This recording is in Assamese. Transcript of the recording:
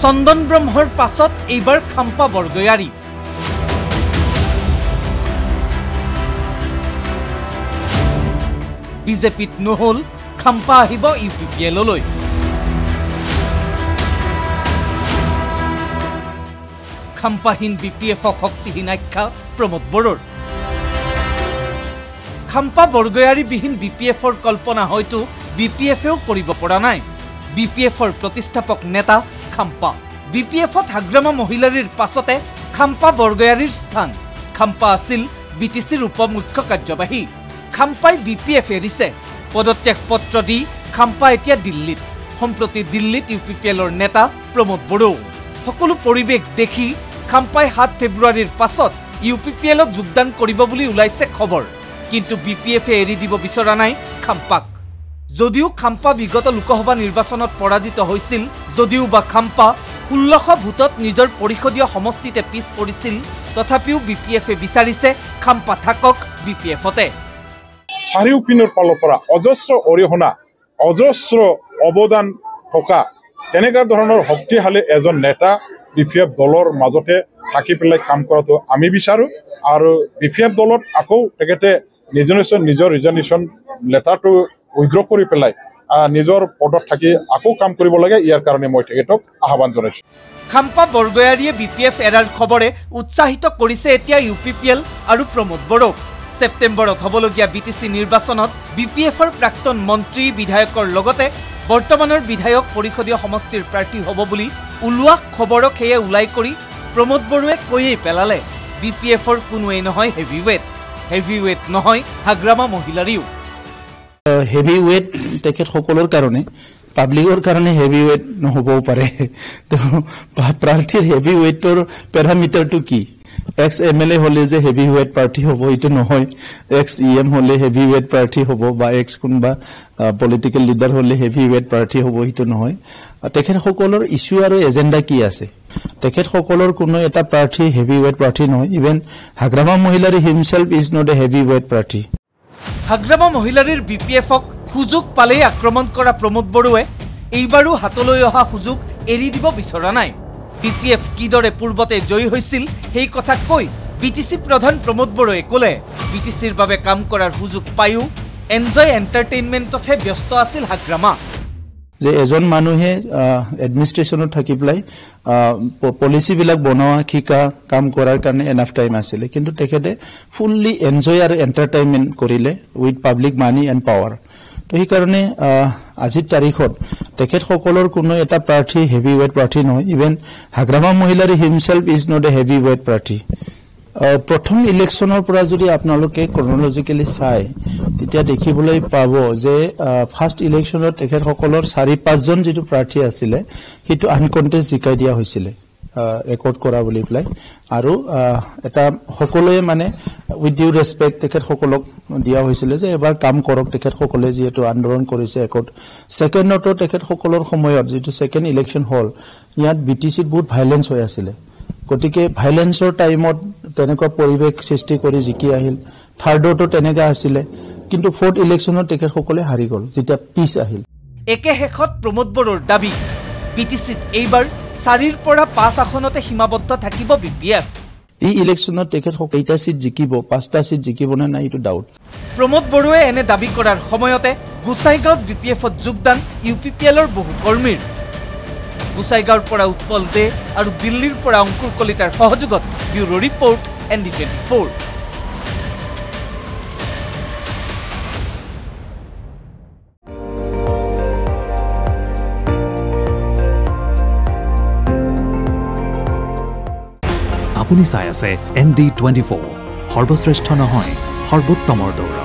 চন্দন ব্ৰহ্মৰ পাছত এইবাৰ খাম্পা বৰগয়াৰী বিজেপিত নহল খাম্পা আহিব ইউপিপিএললৈ খাম্পাহীন বিপিএফক শক্তিহীন আখ্যা প্ৰমোদ বড়োৰ খাম্পা বৰগয়াৰী বিহীন বিপিএফৰ কল্পনা হয়তো বিপিএফেও কৰিব পৰা নাই বিপিএফৰ প্ৰতিষ্ঠাপক নেতা খাম্পা বিপিএফত হাগ্ৰামা মহিলাৰীৰ পাছতে খাম্পা বৰগয়াৰীৰ স্থান খাম্পা আছিল বিটিচিৰ উপমুখ্য কাৰ্যবাহী খাম্পাই বিপিএফ এৰিছে পদত্যাগ পত্ৰ দি খাম্পা এতিয়া দিল্লীত সম্প্ৰতি দিল্লীত ইউপিপিএলৰ নেতা প্ৰমোদ বড়ো সকলো পৰিৱেশ দেখি খাম্পাই 7 ফেব্ৰুৱাৰীৰ পাছত ইউপিপিএলত যোগদান কৰিব বুলি ওলাইছে খবৰ কিন্তু বিপিএফে এৰি দিব বিচৰা নাই খাম্পাক যদিও খাম্পা বিগত লোকসভা নিৰ্বাচনত পৰাজিত হৈছিল যদিও বা খাম্পা 1600 ভোটত নিজৰ পৰিষদীয় সমষ্টিতে পিছ পৰিছিল তথাপিও বিপিএফে বিচাৰিছে খাম্পা থাকক বিপিএফতে চাৰিওপিনৰ ফালৰ পৰা অজস্ৰ অৰিহণা অজস্ৰ অৱদান থকা তেনেকা ধৰণৰ শক্তিশালী এজন নেতা বিপিএফ দলৰ মাজতে থাকি পেলাই কাম কৰাটো আমি বিচাৰো আৰু বিপিএফ দলত আকৌ তেখেতে নিজৰ ৰিজনেশ্যন লেটাৰটো উইথড্ৰ কৰি পেলাই নিজৰ পদত থাকি আকৌ কাম কৰিব লাগে ইয়াৰ কাৰণে মই তেখেতক আহ্বান জনাইছো খাম্পা বৰগয়াৰীয়ে বিপিএফ এৰাৰ খবৰে উৎসাহিত কৰিছে এতিয়া ইউপিপিএল আৰু প্ৰমোদ বড়োক সেপ্টেম্বৰত হবলগীয়া বিটিসি নিৰ্বাচনত বিপিএফৰ প্ৰাক্তন মন্ত্ৰী বিধায়কৰ লগতে বৰ্তমানৰ বিধায়ক পৰিষদীয় সমষ্টিৰ প্ৰাৰ্থী হ'ব বুলি উলোৱা খবৰক হেয়ে উলাই কৰি প্ৰমোদ বড়োৱে কৈয়ে পেলালে বিপিএফৰ কোনোৱে নহয় হেভিৱেট নহয় হাগ্ৰামা মহিলাৰীও হেভিৱেট তেখেত সকলৰ কাৰণে পাব্লিকৰ কাৰণে হেভিৱেট নহবও পাৰে তো প্ৰাৰ্থীৰ হেভিৱেটৰ প্যাৰামিটাৰটো কি এক্স এমএলএ হলে যে হেভিৱেট পাৰ্টি হ'ব ইটো নহয় এক্স ইএম হলে হেভিৱেট পাৰ্টি হ'ব বা এক্স কোনবা পলিটিক্যাল লিডাৰ হলে হেভিৱেট পাৰ্টি হ'ব ইটো নহয় তেখেত সকলৰ ইস্যু আৰু এজেন্ডা কি আছে তেখেত সকলৰ কোনো এটা পাৰ্টি হেভিৱেট পাৰ্টি নহয় even Hagrama Mohilary himself is not a heavyweight party Hagrama মহিলাৰীৰ বিপিএফক সুযোগ পালেই আক্ৰমণ কৰা প্ৰমোদ বড়োৱে এইবাৰো হাতলৈ অহা সুযোগ এৰি দিব বিচৰা নাই বিপিএফ কিদৰে পূৰ্বতে জয়ী হৈছিল সেই কথা কৈ বিটিসি প্ৰধান প্ৰমোদ বড়োৱে ক'লে বিটিসিৰ বাবে কাম কৰাৰ সুযোগ পায়ো এনজয় এন্টাৰটেইনমেন্টতহে ব্যস্ত আছিল হাগ্ৰামা যে এজন মানুহে এডমিনিষ্ট্ৰেচনত থাকি পেলাই পলিচি বিলাক বনোৱা শিকা কাম কৰাৰ কাৰণে এনাফ টাইম আছিল কিন্তু তেখেতে ফুললি এনজয় আৰু এন্টাৰটেইনমেন্ট কৰিলে with public money and power তো এই কাৰণে আজিৰ তাৰিখত তেখেত সকলৰ কোনো এটা প্ৰাৰ্থী হেভিৱেট প্ৰাৰ্থী নহয় even Hagrama Mohilary himself is not a heavyweight প্ৰাৰ্থী প্ৰথম ইলেকশ্যনৰ পৰা যদি আপোনালোকে ক্ৰনলজিক্যালি চাই তেতিয়া দেখিবলৈ পাব যে ফাৰ্স্ট ইলেকশ্যনত তেখেত সকলৰ 4-5 জন যেটো প্ৰাৰ্থী আছিল হেতু আনকন্টেষ্ট জিকাই দিয়া হৈছিল ৰেকৰ্ড কৰা বুলি প্লাই আৰু এটা সকলোৱে মানে উইথ ডিউ ৰেসপেক্ট তেখেত সকলক দিয়া হৈছিল যে এবাৰ কাম কৰক তেখেত সকলে যেটো আন্দোলন কৰিছে একত সেকেন্ডটো তেখেত সকলৰ সময়ত যেটো সেকেন্ড ইলেকশ্যন হল ইয়াত বিটিসিত বহুত ভাইলেন্স হৈ আছিল গতিকে ভাইলেন্সৰ টাইমত তেনেকুৱা পৰিৱেশ সৃষ্টি কৰি জিকি আহিল থাৰ্ডটো তেনেকা আছিল কিন্তু ফোৰ্থ ইলেকশ্যনত তেখেত সকলে হাৰি গল যেটা পিছ আহিল একে হেখত প্ৰমোদ বড়োৰ দাবী বিটিসিত এইবাৰ 4ৰ পৰা 5 আসনতে সীমাবদ্ধ থাকিব বিপিএফ এই ইলেকশ্যনত তেখেত কেইটা সিট জিকিব 5টা সিট জিকিব না নাই ইটো ডাউট প্ৰমোদ বড়োৱে এনে দাবী কৰাৰ সময়তে গুসাইগাঁৱত বিপিএফত যোগদান ইউপিপিএলৰ বহু কৰ্মীৰ গুসাইগাঁৱৰ পৰা উৎপল দে আৰু দিল্লীৰ পৰা অংকুৰ কলিতাৰ সহযোগত ব্যুৰো ৰিপৰ্ট ND24 আপুনি চাই আছে ND24 সৰ্বশ্ৰেষ্ঠ নহয় সৰ্বোত্তমৰ দৌৰ